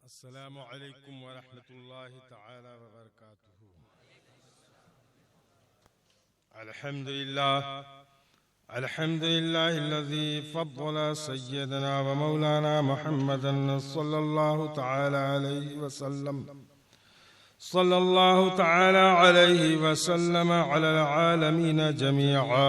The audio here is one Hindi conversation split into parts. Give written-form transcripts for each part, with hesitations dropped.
अस्सलामु अलैकुम वरहमतुल्लाहि तआला वबरकातुहू। अल्हम्दुलिल्लाहिल्लज़ी फ़द्दल सय्यदना व मौलाना मुहम्मदन सल्लल्लाहु तआला अलैहि वसल्लम अलल आलमीन जमीआ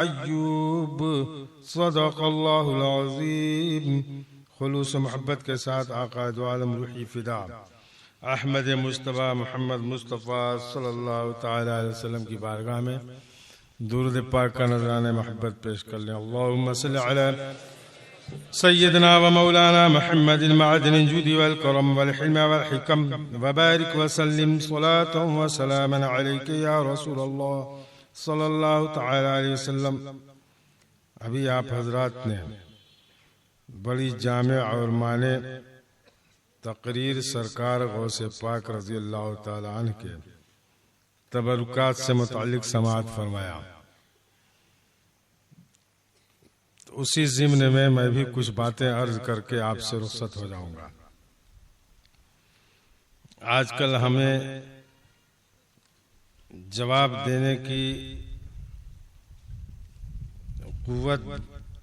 अय्यूब सदक़ अल्लाहुल अज़ीम। खुलूस मोहब्बत के साथ आका दो आलम रूही फिदा अहमद मुस्तफ़ा मोहम्मद मुस्तफ़ा सल्लल्लाहु तआला अलैहि वसल्लम की बारगाह में दुरूद पाक का नज़राने मोहब्बत पेश कर लें। अल्लाहुम्मा सल्लि अला सय्यदना व मौलाना मुहम्मदिन मअदनिल जुदी वल करम वल हिल्म वल हिकम व बारिक व सल्लिम सलातन व सलामन अलैका या रसूलल्लाह सल्लल्लाहु तआला अलैहि वसल्लम। अभी आप हजरात ने बड़ी जामे और माने तकरीर सरकार गौसे पाक रज़ी अल्लाह तआला अन्हु के तबरुकात से मुताल्लिक समाअत फरमाया। तो उसी ज़िम्न में मैं भी कुछ बातें अर्ज करके आपसे रुखसत हो जाऊंगा। आजकल हमें जवाब देने की कुव्वत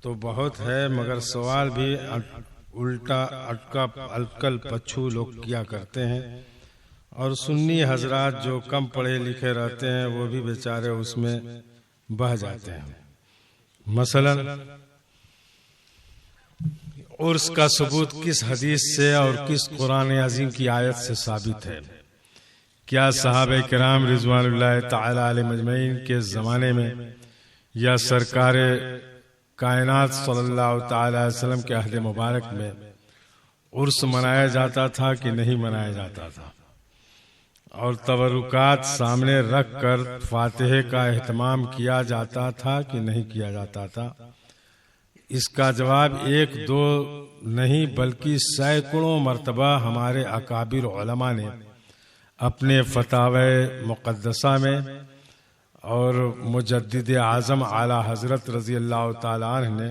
तो बहुत है, मगर सवाल भी उल्टा अटकल पच्छू लोग किया करते हैं, और सुन्नी हजरात जो कम पढ़े लिखे रहते हैं वो भी बेचारे उसमें बह जाते हैं। मसलन उर्स का सबूत किस हदीस से और किस कुरान अजीम की आयत से साबित है? क्या सहाबे किराम रिज़वानुल्लाह तआला अलैहिम अजमईन के ज़माने में या सरकार कायनात सल्लल्लाहु तआला अलैहि वसल्लम के अहद मुबारक में उर्स मनाया जाता था कि नहीं मनाया जाता था? और तबरुकात सामने रख कर फातिहे का एहतमाम किया जाता था कि नहीं किया जाता था? इसका जवाब एक दो नहीं बल्कि सैकड़ों मर्तबा हमारे अकाबिर उलमा ने अपने फतावे मुक़द्दसा में और मुजद्दिद आज़म आला हज़रत रज़ी अल्लाह ताला अन्हु ने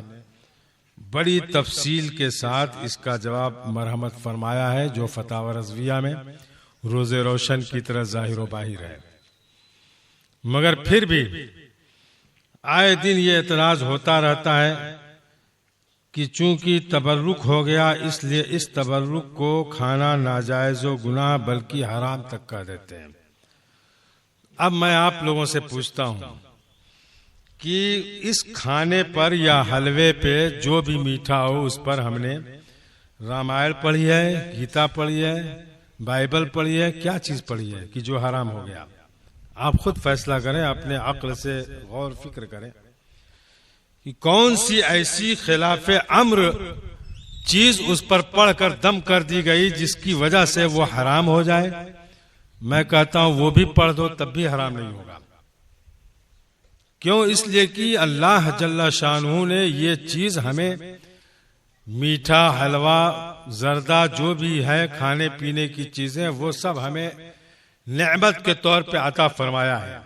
बड़ी तफसील के साथ इसका जवाब मरहमत फरमाया है, जो फतावा रज़विया में रोज़े रोशन की तरह ज़ाहिर व बाहिर है। मगर फिर भी आए दिन ये एतराज़ होता रहता है कि चूंकि तबर्रुक हो गया इसलिए इस तबर्रुक को खाना नाजायज़ व गुनाह बल्कि हराम तक कर देते हैं। अब मैं आप लोगों से पूछता हूं कि इस खाने पर या हलवे पे जो भी मीठा हो उस पर हमने रामायण पढ़ी है, गीता पढ़ी है, बाइबल पढ़ी है, क्या चीज पढ़ी है कि जो हराम हो गया? आप खुद फैसला करें, अपने अक्ल से गौर फिक्र करें कि कौन सी ऐसी खिलाफे अम्र चीज उस पर पढ़कर दम कर दी गई जिसकी वजह से वो हराम हो जाए। मैं कहता हूं वो भी पढ़ दो तब भी हराम नहीं होगा। क्यों? इसलिए कि अल्लाह जल्ला शानहू ने ये चीज हमें मीठा, हलवा, जर्दा जो भी है खाने पीने की चीजें वो सब हमें नेमत के तौर पे अता फरमाया है।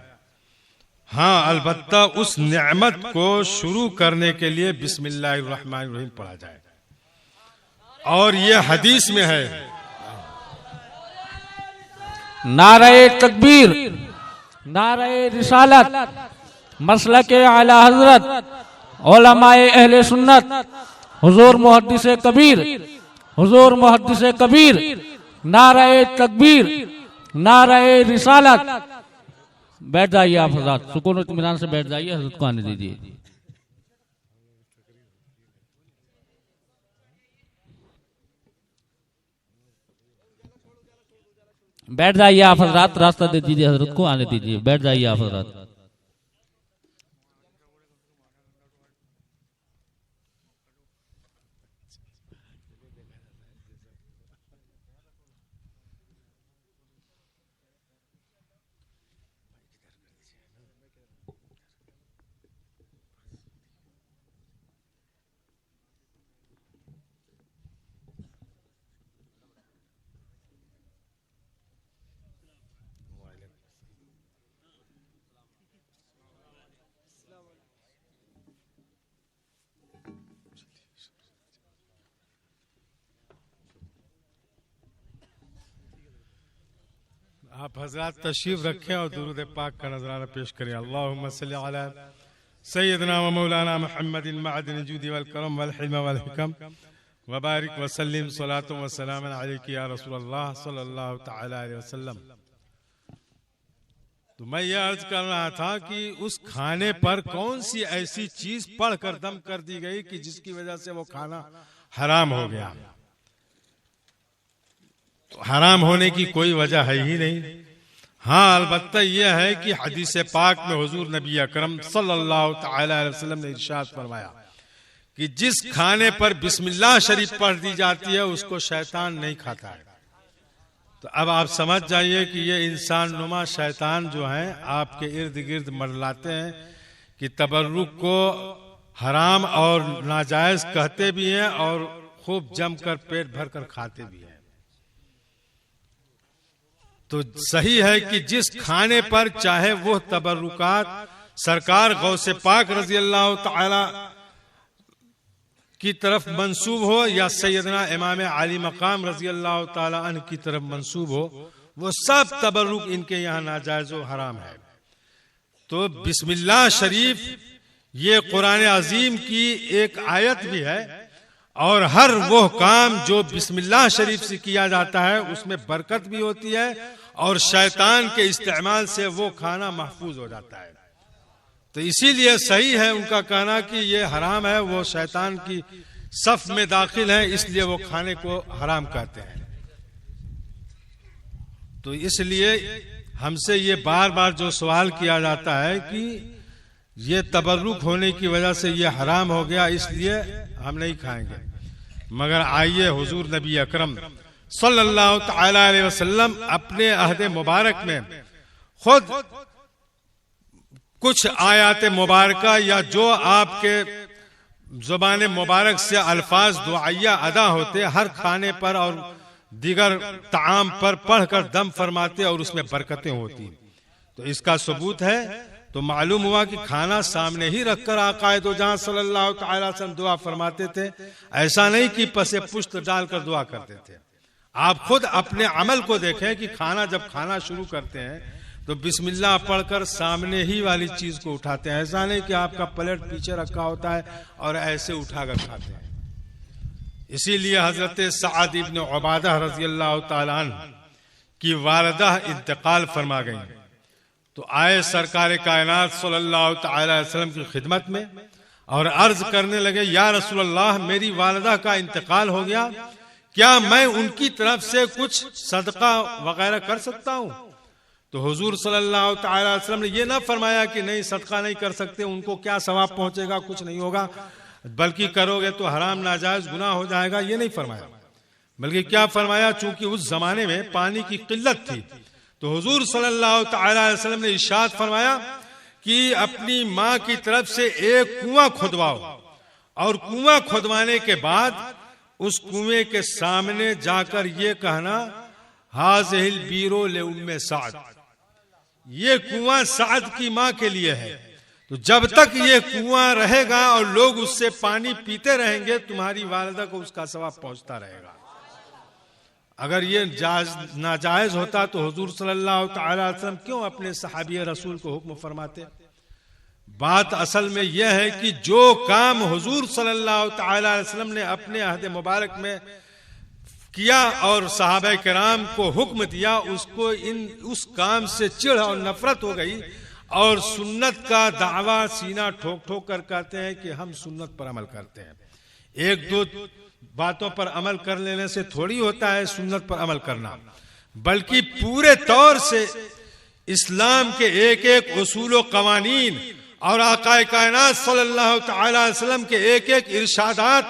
हाँ, अलबत्ता उस नेमत को शुरू करने के लिए बिस्मिल्लाहिर्रहमानिर्रहीम पढ़ा जाए, और ये हदीस में है। नारे तकबीर, नारे रिसालत, मसलके आला हजरत, उलमाए अहले सुन्नत, हुजूर मुहद्दिस कबीर, हुजूर मुहद्दिस कबीर, नारे तकबीर, नारे रिसालत। बैठ जाइए आप हजरत, सुकून इत्मीनान से बैठ जाइए, हजरत को आने दीजिए। बैठ जाइए आप हजरत, रास्ता दे दीजिए, हजरत को आने दीजिए। बैठ जाइए आप हजरत। आप हजरात तशरीफ रखें और दुरूद पाक का नजराना पेश करें। अल्लाहुम्मा सल्ली अला सय्यदना व मौलाना मुहम्मदिन मअदिन जुदी वल करम वल हिल्म वल हिकम व बारिक व सल्लिम सलातो व सलामन अलैका या रसूलल्लाह सल्लल्लाहु तआला अलैहि वसल्लम। तो मैं ये अर्ज कर रहा था कि उस खाने पर कौन सी ऐसी चीज पढ़कर दम कर दी गई कि जिसकी वजह से वो खाना हराम हो गया। तो हराम होने की कोई वजह है ही नहीं। हाँ, अलबत्ता यह है कि हदीस पाक में हुजूर नबी अकरम सल्लल्लाहु तआला अलैहि वसल्लम ने इरशाद फरमाया कि जिस खाने पर बिस्मिल्लाह शरीफ पढ़ दी जाती है उसको शैतान नहीं खाता है। तो अब आप समझ जाइए कि ये इंसान नुमा शैतान जो हैं आपके इर्द गिर्द मंडलाते हैं कि तबर्रुक को हराम और नाजायज कहते भी हैं और खूब जमकर पेट भर कर खाते भी हैं। तो सही है कि जिस खाने पर चाहे वो तबर्रुकात सरकार गौसे पाक रजी अल्लाह तआला की तरफ मंसूब हो या सैयदना इमाम आली मकाम रजी अल्लाह ताला अन्हु की तरफ मंसूब हो, वो सब तबर्रुक इनके यहाँ नाजायज व हराम है। तो बिस्मिल्लाह शरीफ ये कुरान अजीम की एक आयत भी है और हर वो काम जो बिस्मिल्लाह शरीफ से किया जाता है उसमें बरकत भी होती है और शैतान के इस्तेमाल से वो खाना महफूज हो जाता है। तो इसीलिए सही है उनका कहना कि ये हराम है, वो शैतान की सफ में दाखिल है, इसलिए वो खाने को हराम कहते हैं। तो इसलिए हमसे ये बार बार जो सवाल किया जाता है कि ये तबर्रुक होने की वजह से ये हराम हो गया इसलिए हम नहीं खाएंगे। मगर आइए हुजूर नबी अकरम सल्लल्लाहु तआला अलैहि वसल्लम अपने अहद मुबारक में खुद कुछ आयात मुबारका या जो आपके जुबान मुबारक से अल्फाज दुआया अदा होते हर खाने पर और दीगर ताम पर पढ़कर दम फरमाते और उसमें बरकतें होती। तो इसका सबूत है। तो मालूम हुआ कि खाना सामने ही रखकर आकाए दो जहां सल्लल्लाहु तआला अलैहि वसल्लम दुआ फरमाते थे, ऐसा नहीं कि पसे पुश्त डालकर दुआ करते थे। आप खुद अपने अमल को देखें कि खाना जब खाना शुरू करते हैं तो बिस्मिल्लाह पढ़कर सामने ही वाली चीज को उठाते हैं। ऐसा नहीं कि आपका प्लेट पीछे रखा होता है और ऐसे उठाकर खाते हैं। इसीलिए हजरत सअद इब्न उबादा रजी अल्लाह ताला अन्हु की वालिदा इंतकाल फरमा गई। तो आए सरकार कायनात सल्लल्लाहु तआला अलैहि वसल्लम की खिदमत में और अर्ज करने लगे, या रसूल अल्लाह, मेरी वालिदा का इंतकाल हो गया, क्या मैं उनकी तरफ से कुछ सदका वगैरह कर सकता हूँ? तो हुजूर सल्लल्लाहु तआला अलैहि वसल्लम ने ये ना फरमाया कि नहीं सदका नहीं कर सकते, उनको क्या सवाब पहुंचेगा, कुछ नहीं होगा, बल्कि करोगे तो हराम नाजायज गुनाह हो जाएगा, ये नहीं फरमाया। बल्कि क्या फरमाया, चूंकि उस जमाने में पानी की किल्लत थी तो हुजूर सल्लल्लाहु तआला अलैहि वसल्लम ने इरशाद फरमाया कि अपनी माँ की तरफ से एक कुआं खुदवाओ और कुआं खुदवाने के बाद उस कुएं के सामने जाकर ये कहना, हाज़िहिल बीरो ले उम्मे साद, ये कुआं साद की माँ के लिए है। तो जब तक ये कुआं रहेगा और लोग उससे पानी पीते रहेंगे तुम्हारी वालिदा को उसका सवाब पहुंचता रहेगा। अगर ये नाजायज होता तो हुजूर सल्लल्लाहु तआला अलैहि वसल्लम क्यों अपने सहाबी रसूल को हुक्म फरमाते? बात असल में यह है कि जो काम हुजूर सल्लल्लाहु तआला अलैहि वसल्लम ने अपने अहद मुबारक में किया और सहाबा किराम को हुक्म दिया, उसको उस काम से चिढ़ और नफरत हो गई और सुन्नत का दावा सीना ठोक ठोक कर कहते हैं कि हम सुन्नत पर अमल करते हैं। एक दो बातों पर अमल कर लेने से थोड़ी होता है सुन्नत पर अमल करना, बल्कि पूरे तौर से इस्लाम के एक एक उसूल व कवानीन और आकाए कायनात सल्लल्लाहु तआला अलैहि वसल्लम के एक एक इरशादात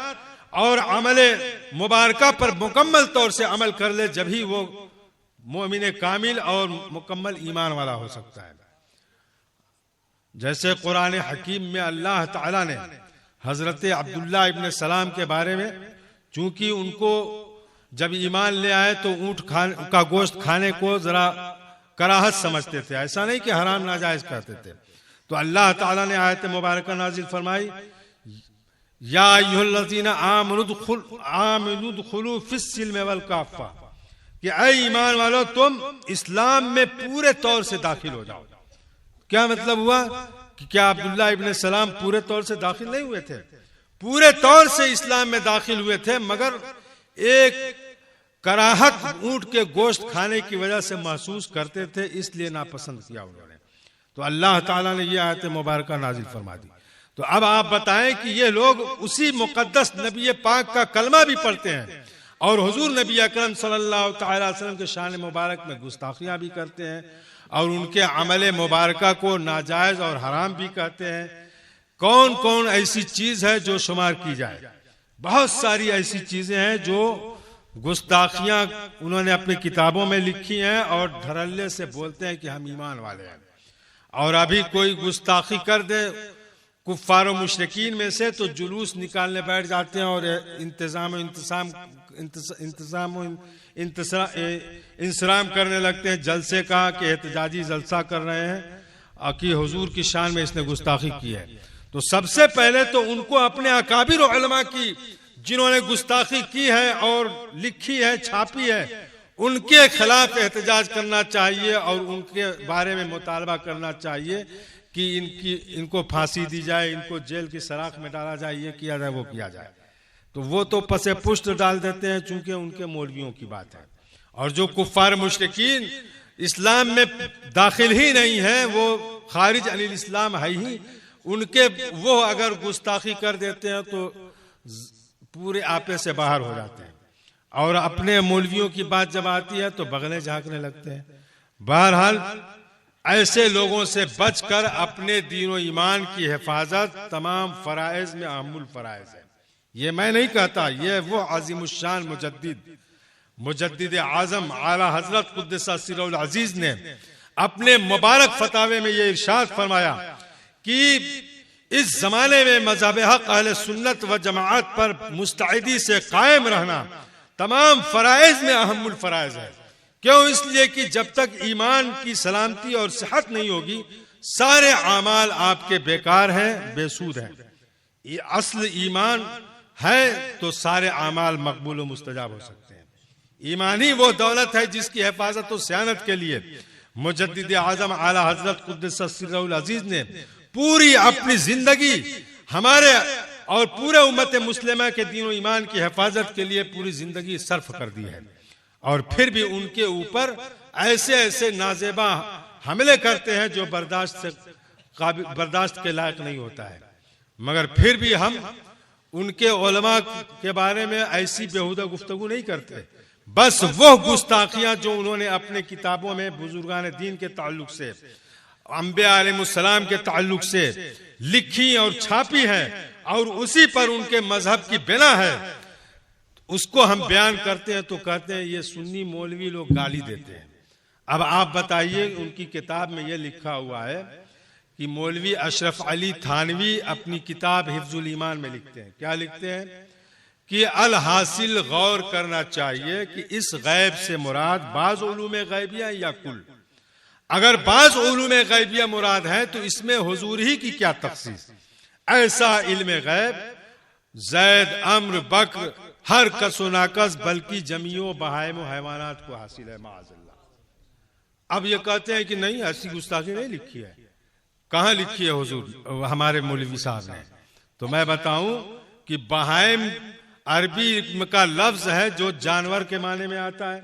और अमले मुबारका पर मुकम्मल तौर से अमल कर ले, जब ही वो मोमिन कामिल और मुकम्मल ईमान वाला हो सकता है। जैसे कुरान हकीम में अल्लाह ताला ने हजरत अब्दुल्ला इब्न सलाम के बारे में, चूंकि उनको जब ईमान ले आए तो ऊंट का गोश्त खाने को जरा कराहत समझते थे, ऐसा नहीं कि हराम नाजायज कहते थे। तो अल्लाह ताला ने आयत मुबारक नाजिल फरमाई, या अय्युहल्लज़ीना आमनुदखुलू फिस्सिल्म वल काफ़ा, कि ऐ ईमान वालों तुम इस्लाम में पूरे तौर से दाखिल हो जाओ। क्या मतलब हुआ कि क्या अब्दुल्लाह इब्न सलाम पूरे तौर से दाखिल नहीं हुए थे? पूरे तौर से इस्लाम में दाखिल हुए थे, मगर एक कराहत ऊंट के गोश्त खाने की वजह से महसूस करते थे, इसलिए नापसंद किया उन्होंने। तो अल्लाह ताला ने ये आयत मुबारक नाजिल फरमा दी। तो अब आप बताएं कि ये लोग उसी मुकद्दस नबी पाक का कलमा भी पढ़ते हैं और हुजूर नबी अकरम सल्लल्लाहु अलैहि वसल्लम के शान मुबारक में गुस्ताखियां भी करते हैं और उनके अमल मुबारका को नाजायज और हराम भी कहते हैं। कौन कौन ऐसी चीज है जो शुमार की जाए? बहुत सारी ऐसी चीजें हैं जो गुस्ताखियां उन्होंने अपनी किताबों में लिखी हैं और धड़ल्ले से बोलते हैं कि हम ईमान वाले हैं। और अभी कोई गुस्ताखी कर दे कुफ्फार मुशरिकीन में से तो जुलूस निकालने बैठ जाते हैं और इंतजाम करने लगते हैं जलसे का कि एहतजाजी जलसा कर रहे हैं कि हुजूर की शान में इसने गुस्ताखी की है। तो सबसे पहले तो उनको अपने अकाबिर उलमा की जिन्होंने गुस्ताखी की है और लिखी है, छापी है, उनके खिलाफ एहतजाज करना चाहिए और उनके बारे में मुतालबा करना चाहिए कि इनको फांसी दी जाए, इनको जेल की सराख में डाला जाए, ये किया जाए, वो किया जाए। तो वो तो पसे पुष्ट डाल देते हैं चूंकि उनके मौलवियों की बात है। और जो कुफ्फार मुशरिकीन इस्लाम में दाखिल ही नहीं है, वो खारिज अनिल इस्लाम है ही, उनके वो अगर गुस्ताखी कर देते हैं तो पूरे आपे से बाहर हो जाते हैं और अपने मौलवियों की बात जब आती है तो बगले झांकने लगते हैं। बहरहाल ऐसे लोगों से बचकर अपने दीन ईमान की हिफाजत तमाम फराइज में अहमुल फराइज है। ये मैं नहीं कहता, ये वो अजीमुशान मुजद्दिद आजम आला हजरत कुद्दसा सिर्रुल अजीज ने अपने मुबारक फतावे में ये इरशाद फरमाया कि इस जमाने में मज़हब हक अहले सुन्नत व जमाअत पर मुस्तैदी से कायम रहना तमाम फराइज में अहमुल फराइज है। क्यों? इसलिए कि जब तक ईमान की सलामती और सेहत नहीं होगी सारे आमाल आपके बेकार हैं, बेसूद हैं। ये असल ईमान है तो सारे आमाल मकबूल व मुस्तजाब हो सकते हैं। ईमान ही वो दौलत है जिसकी हिफाजत और सियानत के लिए मुजद्दिद आजम आला हजरत कुद्दसा सिर्रुल अजीज ने पूरी अपनी जिंदगी हमारे और पूरे उम्मत मुस्लिमा के दीन ईमान की हिफाजत के लिए पूरी जिंदगी सर्फ कर दी है। और फिर भी उनके ऊपर ऐसे ऐसे नाजेबा हमले करते हैं जो बर्दाश्त के लायक नहीं होता है, मगर फिर भी हम उनके उलमा के बारे में ऐसी बेहुदा गुफ्तगू नहीं करते। बस वो गुस्ताखियां जो उन्होंने अपने किताबों में बुजुर्गान दीन के ताल्लुक से, अंबिया अलैहिस्सलाम के ताल्लुक से लिखी और छापी है और उसी पर उनके मजहब की बिना है, उसको हम बयान करते हैं तो कहते हैं ये सुन्नी मौलवी लोग गाली देते हैं। अब आप बताइए, उनकी किताब में ये लिखा हुआ है कि मौलवी अशरफ अली थानवी अपनी किताब हिफ्जुल ईमान में लिखते हैं, क्या लिखते हैं कि अल हासिल गौर करना चाहिए कि इस गैब से मुराद बाज उलूम गैबिया या कुल। अगर बाज उलूम गैबिया मुराद है तो इसमें हुजूर ही की क्या तखसीस। ऐसा इल्म गैब जैद अम्र बकर हर कसो नाकस बल्कि जमियो बहायम हैवानात को हासिल है माअज़ल्लाह। अब ये कहते हैं कि नहीं, ऐसी गुस्ताखी नहीं लिखी है। कहाँ लिखी है हुजूर हमारे मौलवी साहब ने? तो मैं बताऊं कि बहायम अरबी का लफ्ज है जो जानवर के माने में आता है,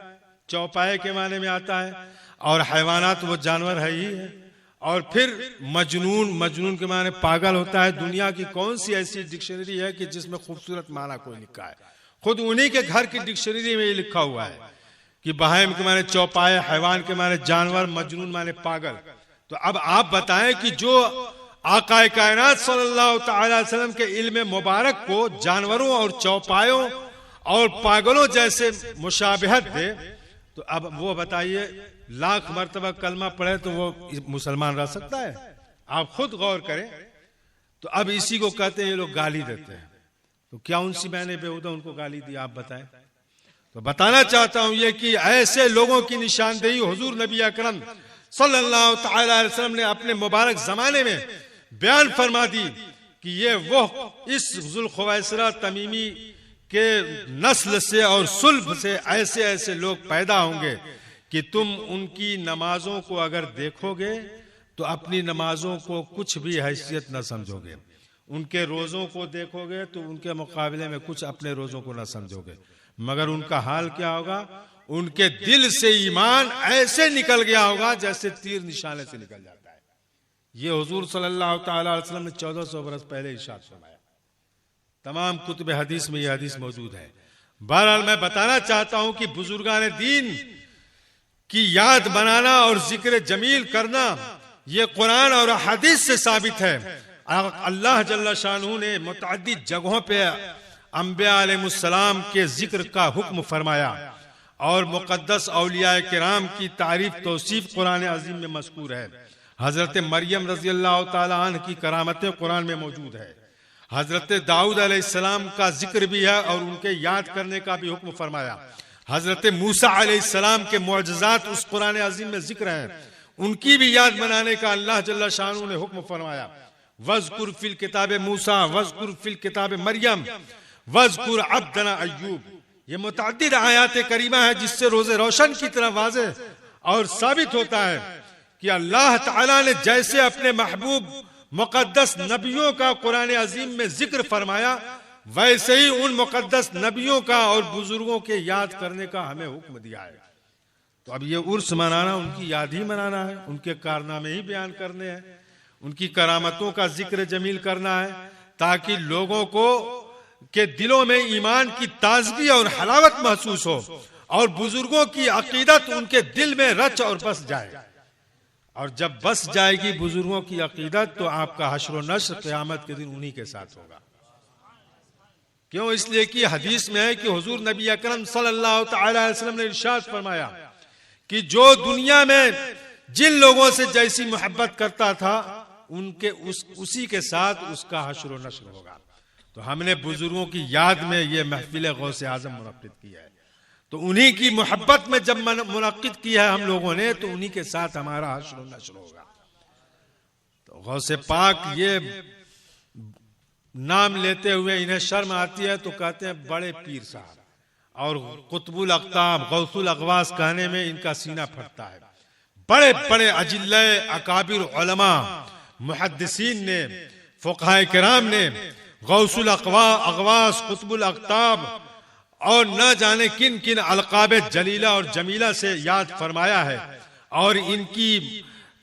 चौपाए के माने में आता है, और हैवानात वो जानवर है ही है। और फिर मजनून के माने पागल होता है। दुनिया की कौन सी ऐसी डिक्शनरी है कि जिसमें खूबसूरत माना कोई लिखा है? खुद उन्हीं के घर की डिक्शनरी में ये लिखा हुआ है कि बहाइम के माने चौपाए, हैवान के माने जानवर, मजनून माने पागल। तो अब आप बताएं कि जो आकाए कायनात सल्लल्लाहु अलैहि वसल्लम के इल्म मुबारक को जानवरों और चौपायों और पागलों जैसे मुशाबिहत दे, तो अब वो बताइए लाख मर्तबा कलमा पढ़े तो वो मुसलमान रह सकता है? आप खुद गौर करें। तो अब इसी को कहते हैं ये लोग गाली देते हैं। तो क्या उनसे मैंने बेहुदा उनको गाली दी? आप बताएं। तो बताना चाहता हूं ये कि ऐसे लोगों की निशानदेही हुजूर नबी अकरम सल्लल्लाहु अलैहि वसल्लम ने अपने मुबारक जमाने में बयान फरमा दी कि ये वो इस जुल्खुवैसरा तमीमी के नस्ल से और सुल्ब से ऐसे ऐसे लोग पैदा होंगे कि तुम उनकी नमाजों को अगर देखोगे तो अपनी नमाजों को कुछ भी हैसियत न समझोगे, उनके रोज़ों को देखोगे तो उनके मुकाबले में कुछ अपने रोज़ों को न समझोगे। मगर उनका हाल क्या होगा? उनके दिल से ईमान ऐसे निकल गया होगा जैसे तीर निशाने से निकल जाता है। ये हुजूर सल्लल्लाहु अलैहि वसल्लम ने 1400 बरस पहले इरशाद फरमाया। तमाम कुतुब हदीस में यह हदीस मौजूद है। बहरहाल मैं बताना चाहता हूं कि बुजुर्गान दीन की याद बनाना और जिक्र जमील करना ये कुरान और हदीस से साबित है। अल्लाह जल्ल शानहू ने मुतअद्दिद जगहों पे अंबिया अलैहिस्सलाम के जिक्र का हुक्म फरमाया और मुकद्दस औलिया किराम की तारीफ तौसीफ कुरान अजीम में मज़कूर है। हजरत मरियम रजी अल्लाह तआला अन्हा की करामतें कुरान में मौजूद है। हजरत दाऊद अलैहिस्सलाम का जिक्र भी है और उनके याद करने का भी हुक्म फरमाया। हजरत मूसा अलैहिस्सलाम के मुअज्जिज़ात उस कुरान अजीम में जिक्र हैं, उनकी भी याद बनाने का अल्लाह जल्ल शानहू ने हुक्म फरमाया। वज़कुर फिल किताब मूसा वज़कुर फिल किताब मरियम वज़कुर अब्दना अय्यूब। ये मुतअद्दिद आयात करीमा है जिससे रोज़े रोशन की तरह वाज़ेह और साबित होता है कि अल्लाह ताला ने जैसे अपने महबूब मुकद्दस नबियों का कुरान अजीम में जिक्र फरमाया, वैसे ही उन मुकद्दस नबियों का और बुजुर्गों के याद करने का हमें हुक्म दिया है। तो अब ये उर्स मनाना उनकी याद ही मनाना है, उनके कारनामे ही बयान करने हैं, उनकी करामतों का जिक्र जमील करना है ताकि लोगों को के दिलों में ईमान की ताजगी और हलावत महसूस हो और बुजुर्गों की अकीदत उनके दिल में रच और बस जाए। और जब बस जाएगी बुजुर्गों की अकीदत तो आपका हश्र व नश्र क़यामत के दिन उन्हीं के साथ होगा। क्यों? इसलिए कि हदीस में है कि हुजूर नबी अकरम सल्लल्लाहु अलैहि वसल्लम ने इरशाद फरमाया कि जो दुनिया में जिन लोगों से जैसी मोहब्बत करता था उनके उसी के साथ उसका हश्र व नश्र होगा। तो हमने बुजुर्गों की याद में ये महफिल गौसे आजम मुनक्किद किया है, तो उन्हीं की मोहब्बत में जब मुनक्किद किया है हम लोगों ने, तो उन्हीं के साथ हमारा हश्र व नश्र होगा। तो गौसे पाक ये नाम लेते हुए इन्हें शर्म आती है तो कहते हैं बड़े पीर साहब, और कुतुबुल अक़ताब गौसुल अग़वास कहने में इनका सीना फटता है। बड़े बड़े अजिल्ले अकाबिर उलमा मुहद्दिसीन ने, फुक़हा किराम ने गौसुल अग़वास कुतुबुल अक़ताब और न जाने किन किन अलक़ाब जलीला और जमीला से याद फरमाया है और इनकी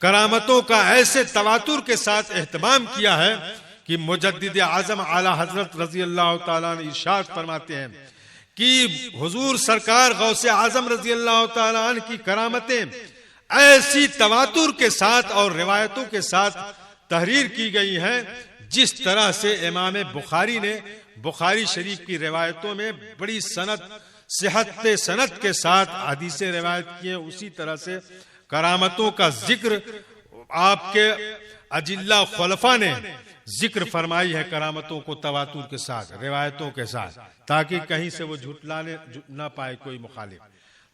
करामतों का ऐसे तवातुर के साथ एहतमाम किया है कि मुजद्दिद आज़म आला हज़रत रज़ी अल्लाह ताला ने इरशाद फरमाते हैं कि हुजूर सरकार गौसे आज़म रज़ी अल्लाह ताला अन्हु की करामतें ऐसी तवातुर के साथ और रिवायतों के साथ तहरीर की गई हैं जिस तरह से इमाम बुखारी ने बुखारी शरीफ की रिवायतों में बड़ी सेहत सनद के साथ हदीसें रिवायत की हैं, उसी तरह से करामतों का जिक्र आपके अजिल्ला खुलफा ने जिक्र फरमाई है करामतों को तवातुर के साथ रिवायतों के साथ, ताकि कहीं से वो झुटलाने ना पाए कोई मुखालिफ।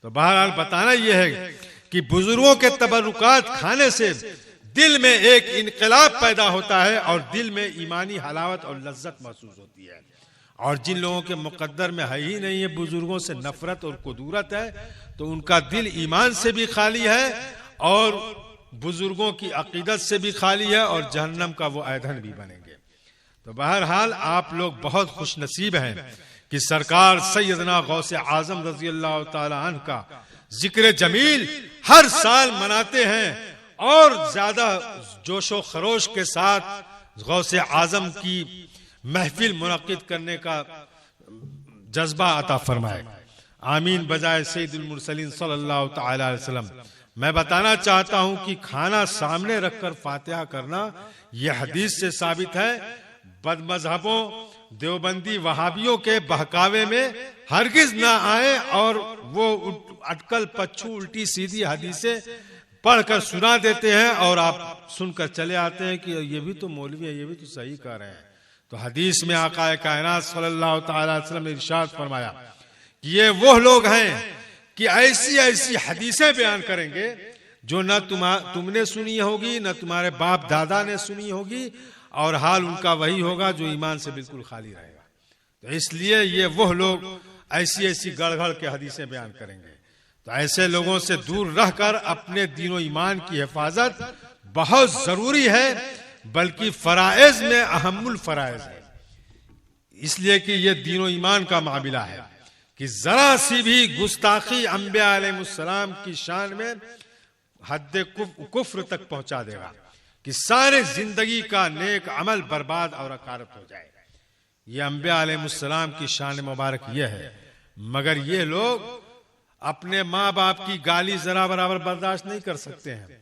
तो बहरहाल बताना यह है कि बुजुर्गों के तबरुकात खाने से दिल में एक इनकलाब पैदा होता है और दिल में ईमानी हलावत और लज्जत महसूस होती है। और जिन लोगों के मुकद्दर में है ही नहीं है बुजुर्गों से नफरत और कुदूरत है, तो उनका दिल ईमान से भी खाली है और बुजुर्गों की अकीदत से भी खाली है और जहन्नम का वो ईंधन भी बनेंगे। तो बहरहाल आप लोग बहुत खुश नसीब हैं कि सरकार सैयदना गौसे आज़म रज़ी अल्लाह ताला अन्हु का जिक्र जमील हर साल मनाते हैं और ज्यादा जोशो खरोश के साथ गौसे आज़म की महफिल मुनक्किद करने का जज्बा अता फरमाए। आमीन बजाय सैयदुल मुरसलीन सल्लल्लाहु अलैहि वसल्लम। मैं बताना चाहता हूं कि खाना सामने रखकर फातिहा करना यह हदीस से साबित है। बदमजहबों देवबंदी वहाबियों के बहकावे में हरगिज ना आए और वो अटकल पच्छू उल्टी सीधी हदीसें पढ़कर सुना देते हैं और आप सुनकर चले आते हैं कि ये भी तो मौलवी है, ये भी तो सही कह रहे हैं। तो हदीस में आकाए कायनात सल्लल्लाहु अलैहि वसल्लम ने इरशाद फरमाया कि ये वो लोग हैं कि ऐसी ऐसी हदीसें बयान करेंगे जो न तुमने सुनी होगी, न तुम्हारे बाप दादा ने सुनी होगी, और हाल उनका वही होगा जो ईमान से बिल्कुल खाली रहेगा। तो इसलिए ये वह लोग ऐसी ऐसी गड़गड़ के हदीसें बयान करेंगे। तो ऐसे लोगों से दूर रहकर अपने दीन ईमान की हिफाजत बहुत जरूरी है, बल्कि फराइज में अहमुल फराइज है। इसलिए कि यह दीन ईमान का मामला है कि जरा सी भी गुस्ताखी अंबिया अलैहिस्सलाम की शान में हद कुफ्र तक पहुंचा देगा कि सारे जिंदगी का नेक अमल बर्बाद और अकारत हो जाए। ये अंबिया अलैहिस्सलाम की शान मुबारक ये है। मगर ये लोग अपने माँ बाप की गाली जरा बराबर बर्दाश्त नहीं कर सकते हैं,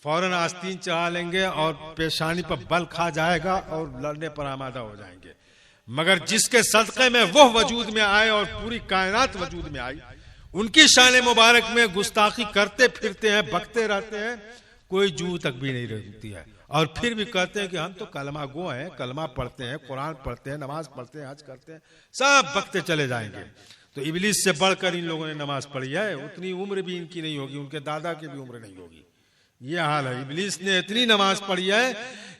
फौरन आस्तीन चढ़ा लेंगे और पेशानी पर बल खा जाएगा और लड़ने पर आमादा हो जाएंगे। मगर जिसके सदक़े में वह वजूद में आए और पूरी कायनात वजूद में आई, उनकी शान मुबारक में गुस्ताखी करते फिरते हैं, बकते रहते हैं, कोई जू तक भी नहीं रहती है। और फिर भी कहते हैं कि हम तो कलमा गो हैं, कलमा पढ़ते हैं, कुरान पढ़ते हैं, नमाज पढ़ते हैं, हज करते हैं, सब बकते चले जाएंगे। तो इब्लीस से बढ़कर इन लोगों ने नमाज पढ़ी है, उतनी उम्र भी इनकी नहीं होगी, उनके दादा की भी उम्र नहीं होगी। ये हाल है। इब्लीस ने इतनी नमाज पढ़ी है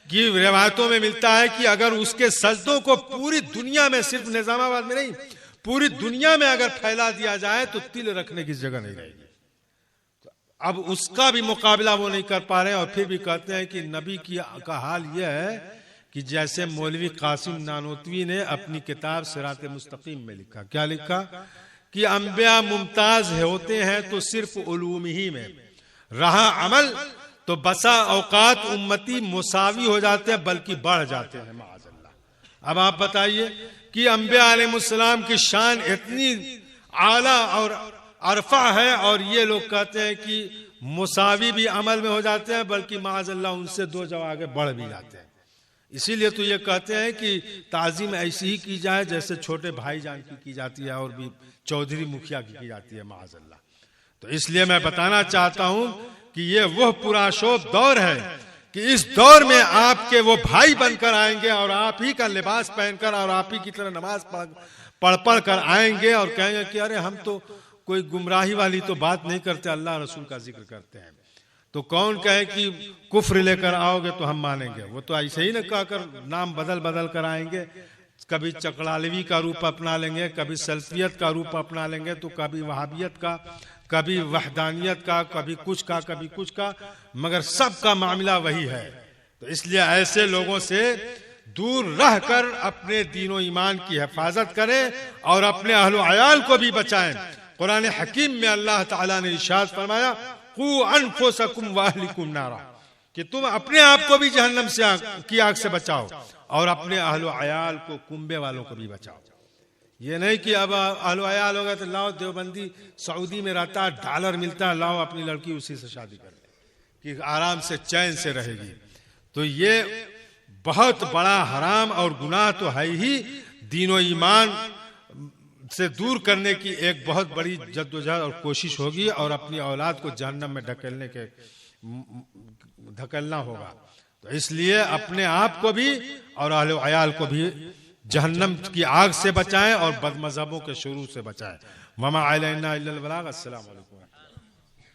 कि रिवायतों में मिलता है कि अगर उसके सजदों को पूरी दुनिया में, सिर्फ निजामाबाद में नहीं, पूरी दुनिया में अगर फैला दिया जाए तो तिल रखने की जगह नहीं रहेगी। तो अब उसका भी मुकाबला वो नहीं कर पा रहे और फिर भी कहते हैं कि नबी का हाल यह है कि जैसे मौलवी कासिम नानोतवी ने अपनी किताब सिरात मुस्तकीम में लिखा। क्या लिखा? कि अंबिया मुमताज होते हैं तो सिर्फ उलूम ही में, रहा अमल तो बसा औकात उम्मती मुसावी हो जाते हैं, बल्कि बढ़ जाते हैं माअज़ल्लाह। अब आप बताइए कि अंबिया अलैहिस्सलाम की शान इतनी आला और अरफा है और ये लोग कहते हैं कि मुसावी भी अमल में हो जाते हैं, बल्कि माअज़ल्लाह उनसे दो जगह आगे बढ़ भी जाते हैं। इसीलिए तो ये कहते हैं कि ताज़ीम ऐसी ही की जाए जैसे छोटे भाईजान की जाती है और भी चौधरी मुखिया की जाती है माअज़ल्लाह। तो इसलिए मैं बताना चाहता हूं कि ये वह पुराशोभ दौर है कि इस दौर में आपके वो भाई बनकर आएंगे और आप ही का लिबास पहनकर और आप ही की तरह नमाज पढ़ कर आएंगे और कहेंगे कि अरे हम तो कोई गुमराही वाली तो बात नहीं करते, अल्लाह रसूल का जिक्र करते हैं। तो कौन कहे कि कुफ्र लेकर आओगे तो हम मानेंगे? वो तो ऐसे ही न कहकर नाम बदल बदल कर आएंगे, कभी चकड़ालवी का रूप अपना लेंगे, कभी सल्फियत का रूप अपना लेंगे, तो कभी वहाबियत का, कभी वहदानियत का, कभी कुछ का, कभी कुछ का, मगर सबका मामला वही है। तो इसलिए ऐसे लोगों से दूर रहकर अपने दीनो ईमान की हिफाजत करें और अपने अहलो अयाल को भी बचाएं। कुरान हकीम में अल्लाह ताला ने इरशाद फरमाया, कू अनफुसकुम व अहलिकुम नारा, कि तुम अपने आप को भी जहन्नम की आग से बचाओ और अपने अहलो अयाल को, कुंबे वालों को भी बचाओ। ये नहीं कि अब अहलो अयाल होगा तो लाओ देवबंदी सऊदी में रहता है, डॉलर मिलता है, लाओ अपनी लड़की उसी से शादी कर ले कि आराम से चैन से रहेगी। तो ये बहुत बड़ा हराम और गुनाह तो है ही। दीनो ईमान से दूर करने की एक बहुत बड़ी जद्दोजहद और कोशिश होगी और अपनी औलाद को जहन्नम में धकेलना होगा। तो इसलिए अपने आप को भी और अहले अयाल को भी जहन्नम की आग से बचाएं और बदमज़हबों के शुरू से बचाएं। वमा अलैना इल्लल बलाग। अस्सलाम वालेकुम।